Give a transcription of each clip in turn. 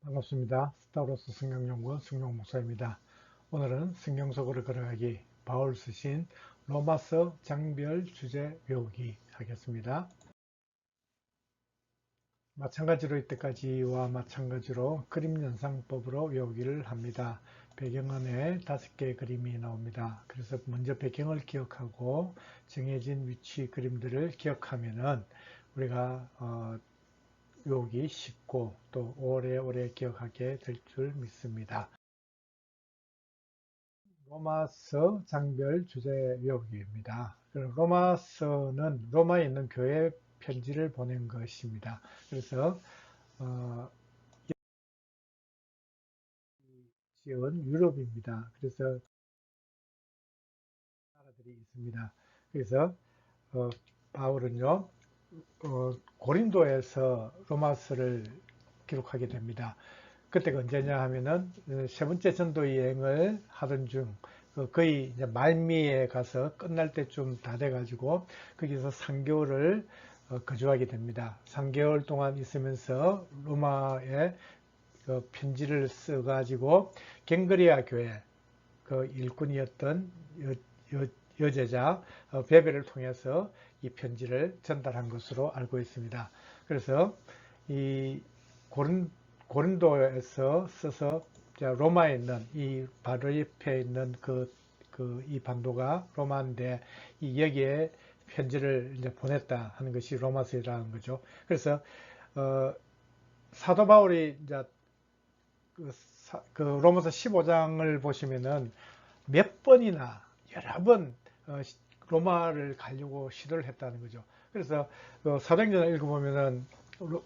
반갑습니다. 스타로스 성경연구원 승용 목사입니다. 오늘은 성경 속으로 걸어가기 바울 쓰신 로마서 장별 주제 외우기 하겠습니다. 마찬가지로 이때까지와 마찬가지로 그림 연상법으로 외우기를 합니다. 배경안에 5개의 그림이 나옵니다. 그래서 먼저 배경을 기억하고 정해진 위치 그림들을 기억하면은 우리가 외우기 쉽고 또 오래오래 기억하게 될 줄 믿습니다. 로마서 장별 주제 외우기입니다. 로마서는 로마에 있는 교회 편지를 보낸 것입니다. 그래서 지역은 유럽입니다. 그래서 나라들이 있습니다. 그래서 어, 바울은요 고린도에서 로마서를 기록하게 됩니다. 그때가 언제냐 하면은 세 번째 전도 여행을 하던 중 거의 이제 말미에 가서 끝날 때쯤 다 돼가지고 거기서 3개월을 거주하게 됩니다. 3개월 동안 있으면서 로마에 편지를 써가지고 갱그리아 교회 그 일꾼이었던 여제자 베베를 통해서 이 편지를 전달한 것으로 알고 있습니다. 그래서 이 고린도에서 써서 로마에 있는 이 바로 옆에 있는 이 반도가 로마인데 이 여기에 편지를 이제 보냈다 하는 것이 로마서라는 거죠. 그래서 어, 사도 바울이 이제 그 로마서 15장을 보시면은 몇 번이나 여러 번 로마를 가려고 시도를 했다는 거죠. 그래서 사도행전을 읽어보면은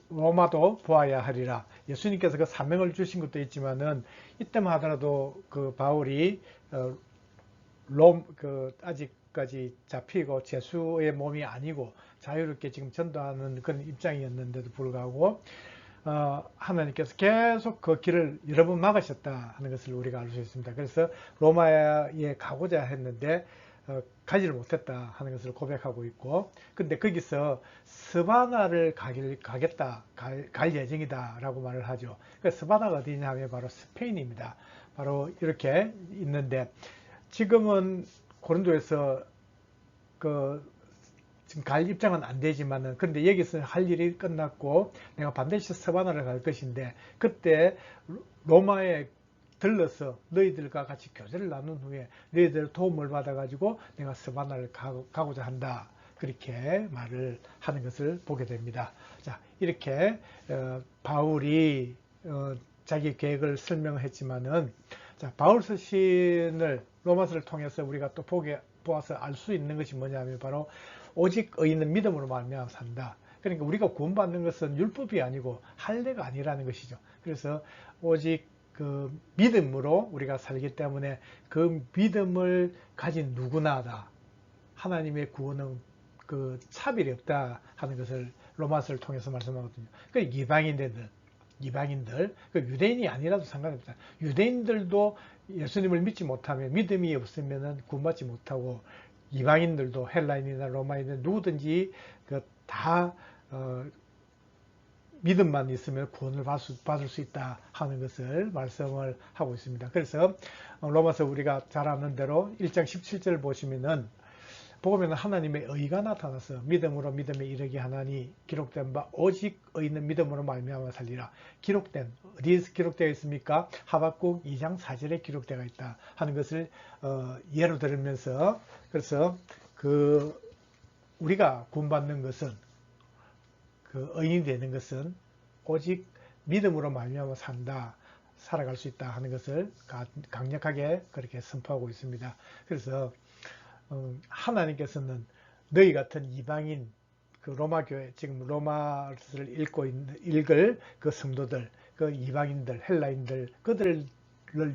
로마도 보아야 하리라. 예수님께서 그 사명을 주신 것도 있지만은 이때만 하더라도 그 바울이 아직까지 잡히고 죄수의 몸이 아니고 자유롭게 지금 전도하는 그런 입장이었는데도 불구하고 하나님께서 계속 그 길을 여러 번 막으셨다 하는 것을 우리가 알 수 있습니다. 그래서 로마에 가고자 했는데 가지를 못했다 하는 것을 고백하고 있고, 근데 거기서 스바나를 가겠다, 갈 예정이다 라고 말을 하죠. 그 스바나가 어디냐 하면 바로 스페인입니다. 바로 이렇게 있는데 지금은 고린도에서 그 지금 갈 입장은 안 되지만은 근데 여기서 할 일이 끝났고 내가 반드시 서바나를 갈 것인데 그때 로마에 들러서 너희들과 같이 교제를 나눈 후에 너희들 도움을 받아 가지고 내가 서바나를 가고자 한다 그렇게 말을 하는 것을 보게 됩니다. 자, 이렇게 바울이 자기 계획을 설명했지만은 자, 바울 서신을 로마서를 통해서 우리가 또 보아서 알 수 있는 것이 뭐냐면 바로 오직 의인은 믿음으로 말미암아 산다. 그러니까 우리가 구원받는 것은 율법이 아니고 할례가 아니라는 것이죠. 그래서 오직 그 믿음으로 우리가 살기 때문에 그 믿음을 가진 누구나다. 하나님의 구원은 그 차별이 없다 하는 것을 로마서를 통해서 말씀하거든요. 그 이방인들, 그 유대인이 아니라도 상관없다. 유대인들도 예수님을 믿지 못하면 믿음이 없으면 구원받지 못하고 이방인들도 헬라인이나 로마인이나 누구든지 그다 믿음만 있으면 구원을 받을 수 있다 하는 것을 말씀을 하고 있습니다. 그래서 로마서 우리가 잘 아는 대로 1장 17절 보시면은 보면 하나님의 의가 나타나서 믿음으로 믿음에 이르게 하나니 기록된 바 오직 의인은 믿음으로 말미암아 살리라. 기록된 어디에서 기록되어 있습니까? 하박국 2장 4절에 기록되어 있다 하는 것을 예로 들으면서 그래서 그 우리가 구원받는 것은 그 의인이 되는 것은 오직 믿음으로 말미암아 살아갈 수 있다 하는 것을 강력하게 그렇게 선포하고 있습니다. 그래서 하나님께서는 너희 같은 이방인 그 로마 교회 지금 로마서를 읽을 그 성도들 그 이방인들 헬라인들 그들을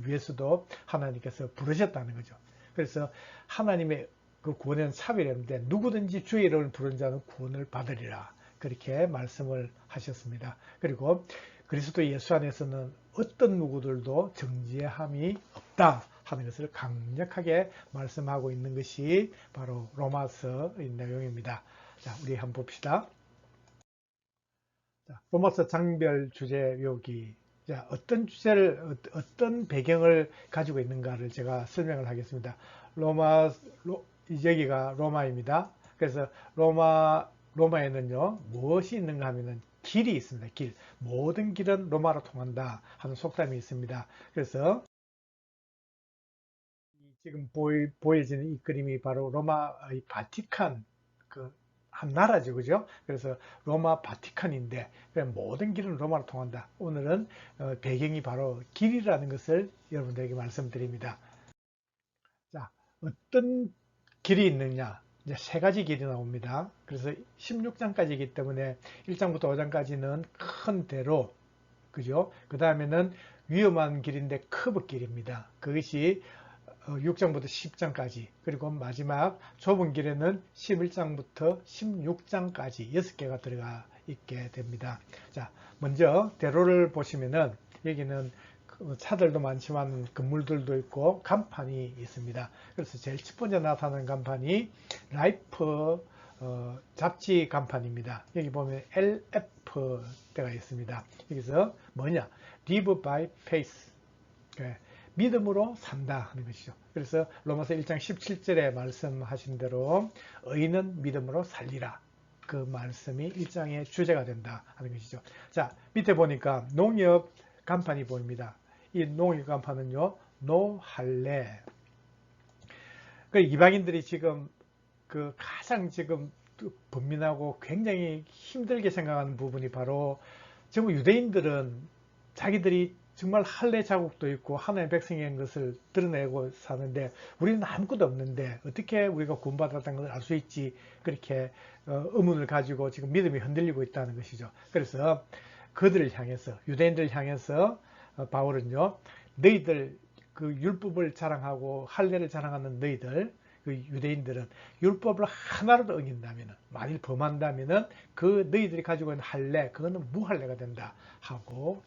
위해서도 하나님께서 부르셨다는 거죠. 그래서 하나님의 그 구원에는 차별이 없는데 누구든지 주의 이름을 부른 자는 구원을 받으리라 그렇게 말씀을 하셨습니다. 그리고 그리스도 예수 안에서는 어떤 누구들도 정죄함이 없다 하는 것을 강력하게 말씀하고 있는 것이 바로 로마서의 내용입니다. 자, 우리 한번 봅시다. 자, 로마서 장별 주제 외우기 자, 어떤 주제를, 어떤 배경을 가지고 있는가를 제가 설명을 하겠습니다. 여기가 로마입니다. 그래서 로마에는요, 무엇이 있는가 하면은 길이 있습니다. 길. 모든 길은 로마로 통한다 하는 속담이 있습니다. 그래서 지금 보여지는 이 그림이 바로 로마의 바티칸, 한 나라죠, 그죠? 그래서 로마 바티칸인데 모든 길은 로마로 통한다. 오늘은 배경이 바로 길이라는 것을 여러분들에게 말씀드립니다. 자, 어떤 길이 있느냐? 이제 세 가지 길이 나옵니다. 그래서 16장까지이기 때문에 1장부터 5장까지는 큰 대로, 그죠? 그 다음에는 위험한 길인데 커브길입니다. 그것이 6장부터 10장까지, 그리고 마지막 좁은 길에는 11장부터 16장까지 6개가 들어가 있게 됩니다. 자, 먼저 대로를 보시면은 여기는 차들도 많지만 건물들도 있고 간판이 있습니다. 그래서 제일 첫 번째 나타나는 간판이 라이프 잡지 간판입니다. 여기 보면 LF 때가 있습니다. 여기서 뭐냐? Live by faith. 믿음으로 산다 하는 것이죠. 그래서 로마서 1장 17절에 말씀하신 대로 의인은 믿음으로 살리라. 그 말씀이 1장의 주제가 된다 하는 것이죠. 자, 밑에 보니까 농협 간판이 보입니다. 이 농협 간판은요, 노할례. 그 이방인들이 지금 가장 지금 번민하고 굉장히 힘들게 생각하는 부분이 바로 지금 유대인들은 자기들이 정말 할례 자국도 있고 하나님의 백성인 것을 드러내고 사는데 우리는 아무것도 없는데 어떻게 우리가 구원받았다는 것을 알 수 있지, 그렇게 의문을 가지고 지금 믿음이 흔들리고 있다는 것이죠. 그래서 그들을 향해서, 유대인들을 향해서 바울은요, 너희들 그 율법을 자랑하고 할례를 자랑하는 너희들, 그 유대인들은 율법을 하나라도 어긴다면, 만일 범한다면은 그 너희들이 가지고 있는 할례, 그거는 무할례가 된다 하고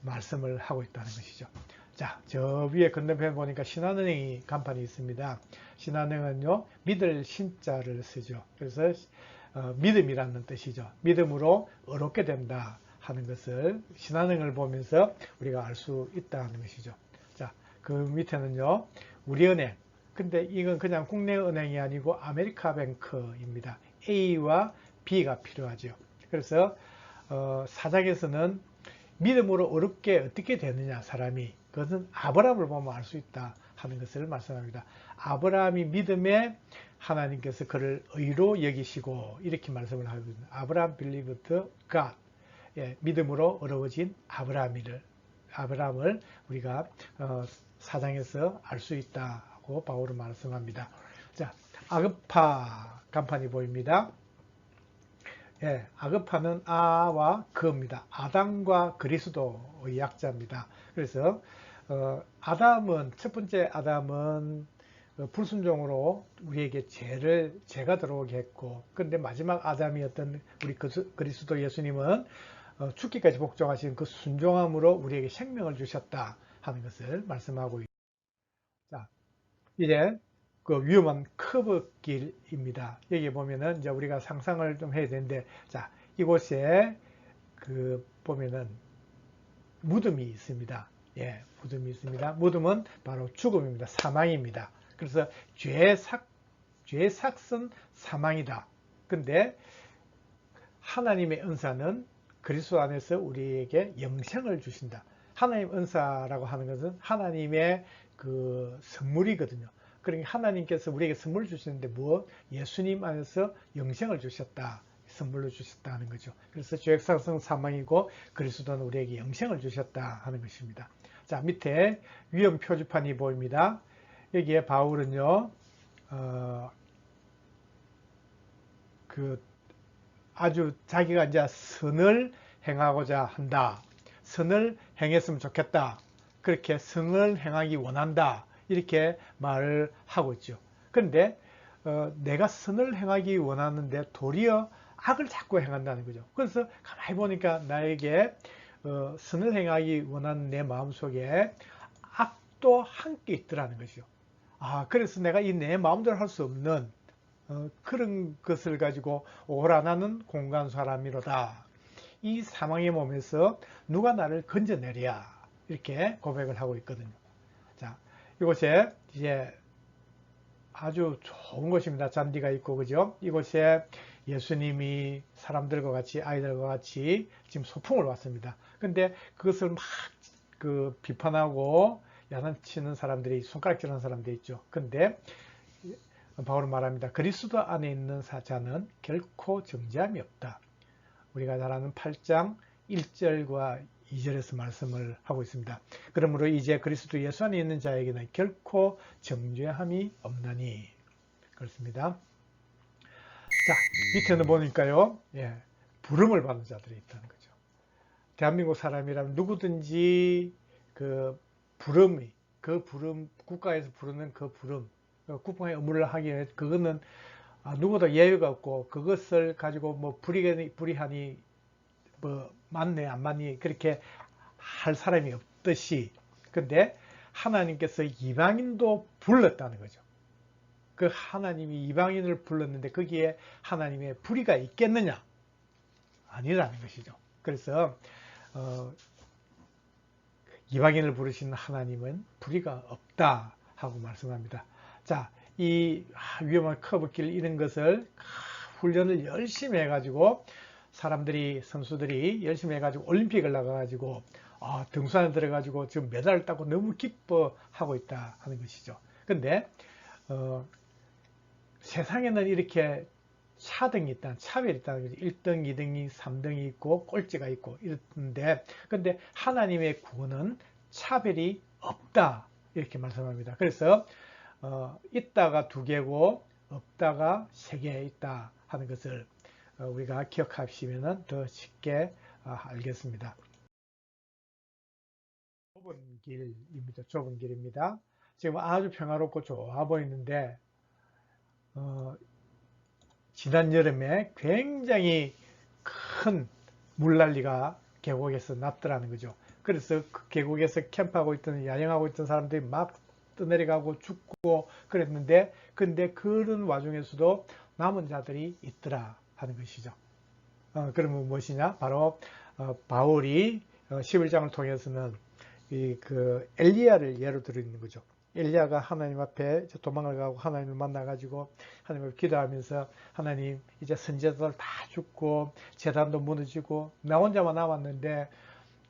말씀을 하고 있다는 것이죠. 자, 저 위에 건너편에 보니까 신한은행이 간판이 있습니다. 신한은행은요, 믿을 신자를 쓰죠. 그래서 믿음이라는 뜻이죠. 믿음으로 의롭게 된다 하는 것을 신한은행을 보면서 우리가 알 수 있다는 것이죠. 자, 그 밑에는요, 우리은행. 근데 이건 그냥 국내 은행이 아니고 아메리카뱅크입니다. A와 B가 필요하죠. 그래서 4장에서는 믿음으로 어렵게 어떻게 되느냐, 사람이. 그것은 아브라함을 보면 알 수 있다 하는 것을 말씀합니다. 아브라함이 믿음에 하나님께서 그를 의로 여기시고 이렇게 말씀을 하거든요. 아브라함 believed God. 예, 믿음으로 어려워진 아브라함을 우리가 4장에서 알 수 있다고 바울은 말씀합니다. 자, 아그파 간판이 보입니다. 예, 아그파는 아와 그입니다. 아담과 그리스도의 약자입니다. 그래서 아담은, 첫 번째 아담은 불순종으로 우리에게 죄가 들어오게 했고, 그런데 마지막 아담이었던 우리 그리스도 예수님은 죽기까지 복종하신 그 순종함으로 우리에게 생명을 주셨다 하는 것을 말씀하고 있습니다. 자, 이제 그 위험한 커브길입니다. 여기 보면은 이제 우리가 상상을 좀 해야 되는데, 자, 이곳에 보면은 무덤이 있습니다. 예, 무덤이 있습니다. 무덤은 바로 죽음입니다. 사망입니다. 그래서 죄삭은 사망이다. 근데 하나님의 은사는 그리스도 안에서 우리에게 영생을 주신다. 하나님 은사라고 하는 것은 하나님의 그 선물이거든요. 그러니까 하나님께서 우리에게 선물을 주시는데 예수님 안에서 영생을 주셨다. 선물로 주셨다는 거죠. 그래서 죄악사성 사망이고 그리스도는 우리에게 영생을 주셨다 하는 것입니다. 자, 밑에 위험 표지판이 보입니다. 여기에 바울은요, 아주 자기가 이제 선을 행하고자 한다. 선을 행했으면 좋겠다. 그렇게 선을 행하기 원한다. 이렇게 말을 하고 있죠. 그런데 내가 선을 행하기 원하는데 도리어 악을 자꾸 행한다는 거죠. 그래서 가만히 보니까 나에게 선을 행하기 원하는 내 마음속에 악도 함께 있더라는 것이죠. 그래서 내가 이 내 마음대로 할 수 없는 그런 것을 가지고 오라 나는 공간 사람이로다. 이 사망의 몸에서 누가 나를 건져내랴 이렇게 고백을 하고 있거든요. 자, 이곳에 이제 아주 좋은 곳입니다. 잔디가 있고, 그죠? 이곳에 예수님이 사람들과 같이, 아이들과 같이 지금 소풍을 왔습니다. 근데 그것을 막 비판하고 야단치는 사람들이, 손가락질하는 사람들이 있죠. 근데 바울은 말합니다. 그리스도 안에 있는 자는 결코 정죄함이 없다. 우리가 잘 아는 8장 1절과 2절에서 말씀을 하고 있습니다. 그러므로 이제 그리스도 예수 안에 있는 자에게는 결코 정죄함이 없나니. 그렇습니다. 자, 밑에는 보니까요, 부름을 받은 자들이 있다는 거죠. 대한민국 사람이라면 누구든지 그 부름, 국가에서 부르는 그 부름, 국방의 의무를 하기 위해 그거는 누구도 예외가 없고, 그것을 가지고 뭐 불이하니 뭐 맞네 안 맞니 그렇게 할 사람이 없듯이, 근데 하나님께서 이방인도 불렀다는 거죠. 그 하나님이 이방인을 불렀는데 거기에 하나님의 불의가 있겠느냐? 아니라는 것이죠. 그래서 이방인을 부르시는 하나님은 불의가 없다 하고 말씀합니다. 자, 이 위험한 커브길 이런 것을 훈련을 열심히 해가지고 사람들이, 선수들이 열심히 해가지고 올림픽을 나가가지고 등산에 들어가지고 지금 메달을 따고 너무 기뻐하고 있다 하는 것이죠. 근데 세상에는 이렇게 차등이 있다, 차별이 있다는 거죠. 1등, 2등이, 3등이 있고 꼴찌가 있고 이런데, 근데 하나님의 구원은 차별이 없다 이렇게 말씀합니다. 그래서 있다가 2개고 없다가 3개 있다 하는 것을 우리가 기억하시면 더 쉽게 알겠습니다. 좁은 길입니다. 좁은 길입니다. 지금 아주 평화롭고 좋아 보이는데 지난 여름에 굉장히 큰 물난리가 계곡에서 났더라는 거죠. 그래서 그 계곡에서 캠프하고 있던, 야영하고 있던 사람들이 막 떠내려가고 죽고 그랬는데, 근데 그런 와중에서도 남은 자들이 있더라 하는 것이죠. 그러면 무엇이냐? 바로 바울이 11장을 통해서는 엘리야를 예로 들어있는 거죠. 엘리야가 하나님 앞에 도망을 가고 하나님을 만나가지고 하나님 앞에 기도하면서, 하나님 이제 선지자들 다 죽고 제단도 무너지고 나 혼자만 남았는데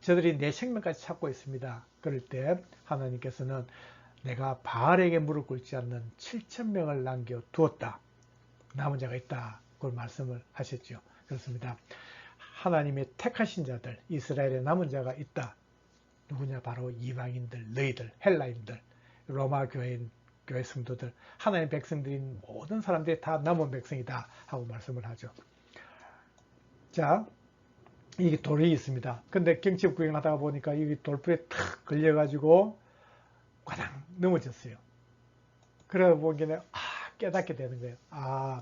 저들이 내 생명까지 찾고 있습니다. 그럴 때 하나님께서는 내가 바알에게 무릎 꿇지 않는 7,000명을 남겨두었다. 남은 자가 있다. 그걸 말씀을 하셨죠. 그렇습니다. 하나님의 택하신 자들, 이스라엘의 남은 자가 있다. 누구냐? 바로 이방인들, 너희들, 헬라인들, 로마 교회 성도들, 하나님의 백성들인 모든 사람들이 다 남은 백성이다 하고 말씀을 하죠. 자, 이게 돌이 있습니다. 근데 경칩 구경하다가 보니까 이 돌불에 탁 걸려가지고 과당 넘어졌어요. 그러다 보니까 깨닫게 되는 거예요.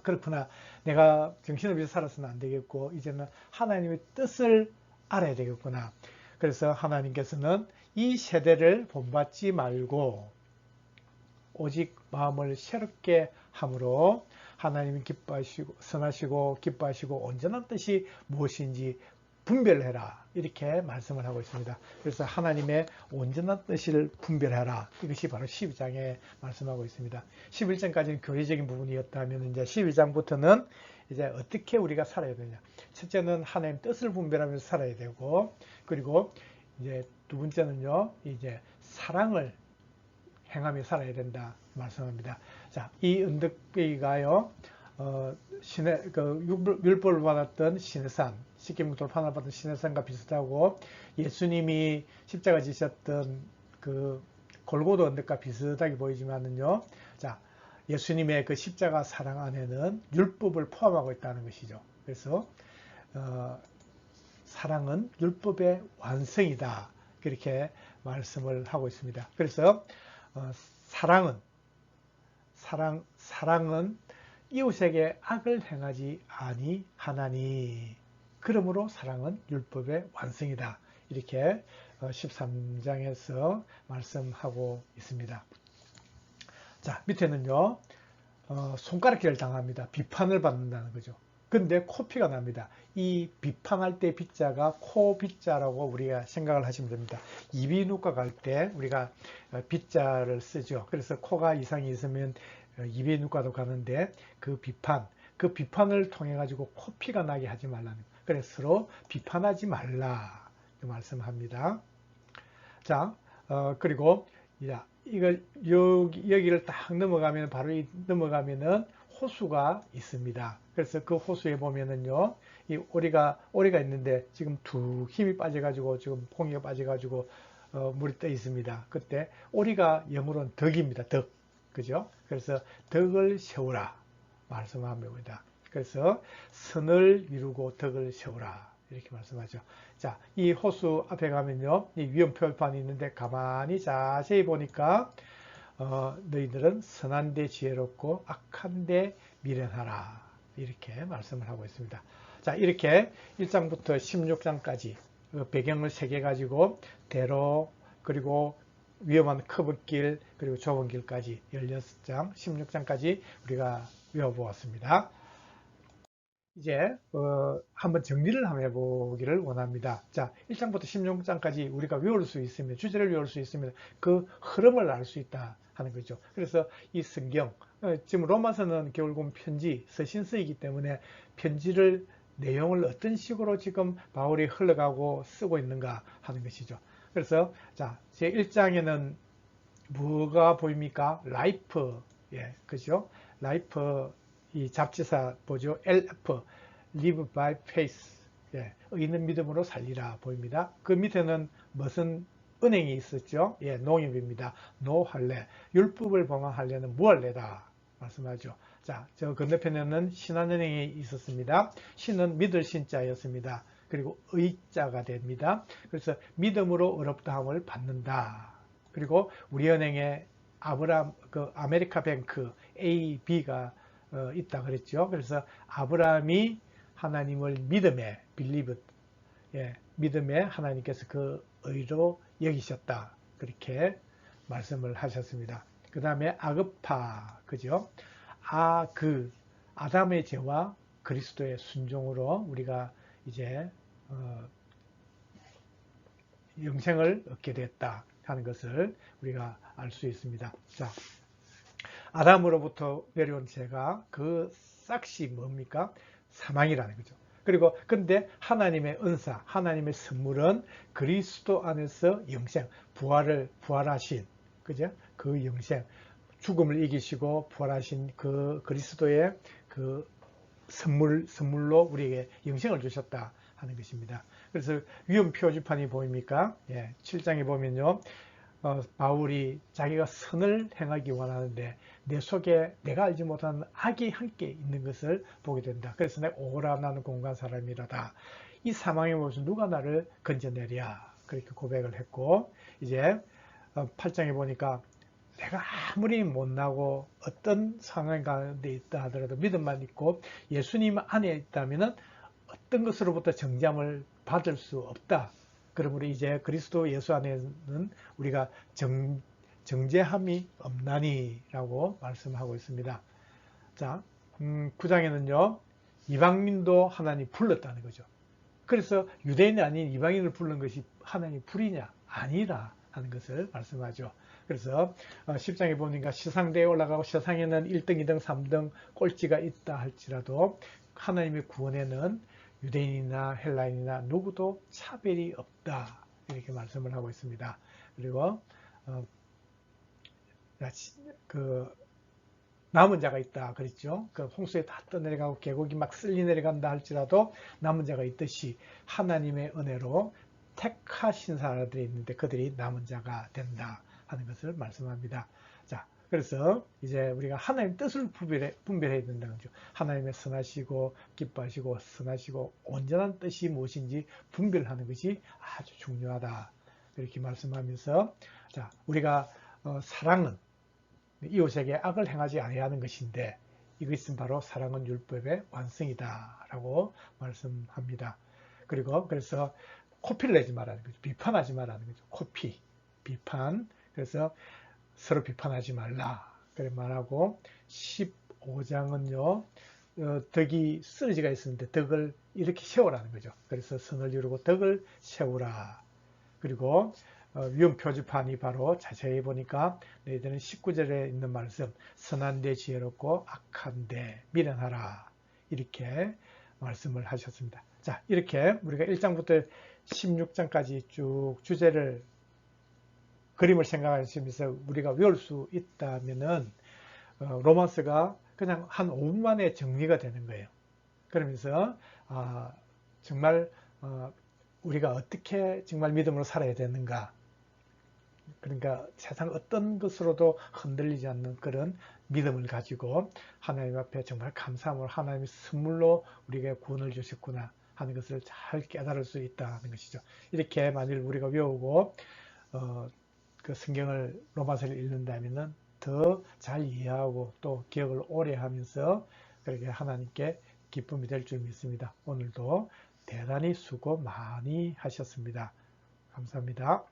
그렇구나. 내가 정신없이 살아서는 안 되겠고 이제는 하나님의 뜻을 알아야 되겠구나. 그래서 하나님께서는 이 세대를 본받지 말고 오직 마음을 새롭게 함으로 하나님이 기뻐하시고 선하시고 기뻐하시고 온전한 뜻이 무엇인지 분별해라, 이렇게 말씀을 하고 있습니다. 그래서 하나님의 온전한 뜻을 분별해라, 이것이 바로 12장에 말씀하고 있습니다. 11장까지는 교리적인 부분이었다면 이제 12장부터는 이제 어떻게 우리가 살아야 되냐. 첫째는 하나님 뜻을 분별하면서 살아야 되고, 그리고 이제 두 번째는요, 이제 사랑을 행하며 살아야 된다 말씀합니다. 자, 이 언덕배기가요, 율법을 받았던 시내산, 십계명 돌판을 받은 시내산과 비슷하고, 예수님이 십자가 지셨던 그 골고도 언덕과 비슷하게 보이지만은요, 자, 예수님의 그 십자가 사랑 안에는 율법을 포함하고 있다는 것이죠. 그래서 사랑은 율법의 완성이다, 그렇게 말씀을 하고 있습니다. 그래서 사랑은 이웃에게 악을 행하지 아니하나니, 그러므로 사랑은 율법의 완성이다, 이렇게 13장에서 말씀하고 있습니다. 자, 밑에는요, 손가락질을 당합니다. 비판을 받는다는 거죠. 근데 코피가 납니다. 이 비판할 때 비자가 코 비자라고 우리가 생각을 하시면 됩니다. 이비인후과 갈 때 우리가 비자를 쓰죠. 그래서 코가 이상이 있으면 이비인후과도 가는데 그 비판을 통해 가지고 코피가 나게 하지 말라는, 그래서 서로 비판하지 말라 말씀합니다. 자, 그리고 이걸 여기를 딱 넘어가면 바로 넘어가면은 호수가 있습니다. 그래서 그 호수에 보면은요, 이 오리가 있는데 지금 두 힘이 빠져가지고 지금 퐁이가 빠져가지고 물이 떠 있습니다. 그때 오리가 영어로는 덕입니다. 덕, 그죠? 그래서 덕을 세우라 말씀합니다. 그래서 선을 이루고 덕을 세우라 이렇게 말씀하죠. 자, 이 호수 앞에 가면요, 이 위험 표판이 있는데 가만히 자세히 보니까 너희들은 선한데 지혜롭고 악한데 미련하라 이렇게 말씀을 하고 있습니다. 자, 이렇게 1장부터 16장까지 배경을 새겨 가지고 대로, 그리고 위험한 커브길, 그리고 좁은 길까지 16장 16장까지 우리가 외워보았습니다. 이제 한번 정리를 한번 해보기를 원합니다. 자, 1장부터 16장까지 우리가 외울 수 있으면, 주제를 외울 수 있으면 그 흐름을 알 수 있다 하는 거죠. 그래서 이 성경, 지금 로마서는 결국은 편지, 서신서이기 때문에 편지를 내용을 어떤 식으로 지금 바울이 흘러가고 쓰고 있는가 하는 것이죠. 그래서 자, 제 1장에는 뭐가 보입니까? 라이프, 예, 그죠? 라이프, 이 잡지사 보죠. LF, Live by Faith, 예, 의는 믿음으로 살리라 보입니다. 그 밑에는 무슨 은행이 있었죠? 예, 농협입니다. 노할례, 율법을 범하려는 무할례다 말씀하죠. 자, 저 건너편에는 신한은행이 있었습니다. 신은 믿을 신자였습니다. 그리고 의자가 됩니다. 그래서 믿음으로 어렵다함을 받는다. 그리고 우리은행에 아메리카 뱅크 A, B가 있다 그랬죠. 그래서 아브라함이 하나님을 믿음에, believed, 예, 믿음에 하나님께서 그 의로 여기셨다. 그렇게 말씀을 하셨습니다. 그 다음에 아그파, 그죠? 아담의 죄와 그리스도의 순종으로 우리가 이제 영생을 얻게 됐다 하는 것을 우리가 알 수 있습니다. 자, 아담으로부터 내려온 죄가 그 싹시 뭡니까? 사망이라는 거죠. 그리고 근데 하나님의 은사, 하나님의 선물은 그리스도 안에서 영생, 부활하신, 그죠? 그 영생, 죽음을 이기시고 부활하신 그 그리스도의 그 선물로 우리에게 영생을 주셨다 하는 것입니다. 그래서 위험 표지판이 보입니까? 예, 7장에 보면요. 바울이 자기가 선을 행하기 원하는데 내 속에 내가 알지 못하는 악이 함께 있는 것을 보게 된다. 그래서 내가 오라 나는 공간 사람이라다. 이 사망의 모습 누가 나를 건져내랴. 그렇게 고백을 했고, 이제 8장에 보니까 내가 아무리 못나고 어떤 상황 가운데 있다 하더라도 믿음만 있고 예수님 안에 있다면 어떤 것으로부터 정죄함을 받을 수 없다. 그러므로 이제 그리스도 예수 안에는 우리가 정죄함이 없나니라고 말씀하고 있습니다. 자, 9장에는요, 이방민도 하나님 불렀다는 거죠. 그래서 유대인이 아닌 이방인을 부른 것이 하나님 불이냐? 아니라 하는 것을 말씀하죠. 그래서 10장에 보니까 시상대에 올라가고 시상에는 1등, 2등, 3등 꼴찌가 있다 할지라도 하나님의 구원에는 유대인이나 헬라인이나 누구도 차별이 없다 이렇게 말씀을 하고 있습니다. 그리고 남은 자가 있다 그랬죠. 그 홍수에 다 떠내려가고 계곡이 막 쓸리 내려간다 할지라도 남은 자가 있듯이 하나님의 은혜로 택하신 사람들이 있는데 그들이 남은 자가 된다 하는 것을 말씀합니다. 자, 그래서 이제 우리가 하나님 뜻을 분별해야 된다는 거죠. 하나님의 선하시고 기뻐하시고 선하시고 온전한 뜻이 무엇인지 분별하는 것이 아주 중요하다 이렇게 말씀하면서, 자, 우리가 사랑은 이웃에게 악을 행하지 아니하는 것인데 이것은 바로 사랑은 율법의 완성이다 라고 말씀합니다. 그리고 그래서 코피를 내지 말라는 거죠. 비판하지 말라는 거죠. 코피, 비판. 그래서 서로 비판하지 말라 그래 말하고, 15장은요 덕이 쓰러지가 있었는데 덕을 이렇게 세우라는 거죠. 그래서 선을 이루고 덕을 세우라. 그리고 위험 표지판이 바로 자세히 보니까 너희들은 19절에 있는 말씀 선한데 지혜롭고 악한데 미련하라 이렇게 말씀을 하셨습니다. 자, 이렇게 우리가 1장부터 16장까지 쭉 주제를 그림을 생각하시면서 우리가 외울 수 있다면은 로마서가 그냥 한 5분 만에 정리가 되는 거예요. 그러면서 정말 우리가 어떻게 정말 믿음으로 살아야 되는가, 그러니까 세상 어떤 것으로도 흔들리지 않는 그런 믿음을 가지고 하나님 앞에 정말 감사함으로 하나님의 선물로 우리에게 구원을 주셨구나 하는 것을 잘 깨달을 수 있다는 것이죠. 이렇게 만일 우리가 외우고 그 성경을 로마서를 읽는다면은 더 잘 이해하고 또 기억을 오래 하면서 그렇게 하나님께 기쁨이 될 줄 믿습니다. 오늘도 대단히 수고 많이 하셨습니다. 감사합니다.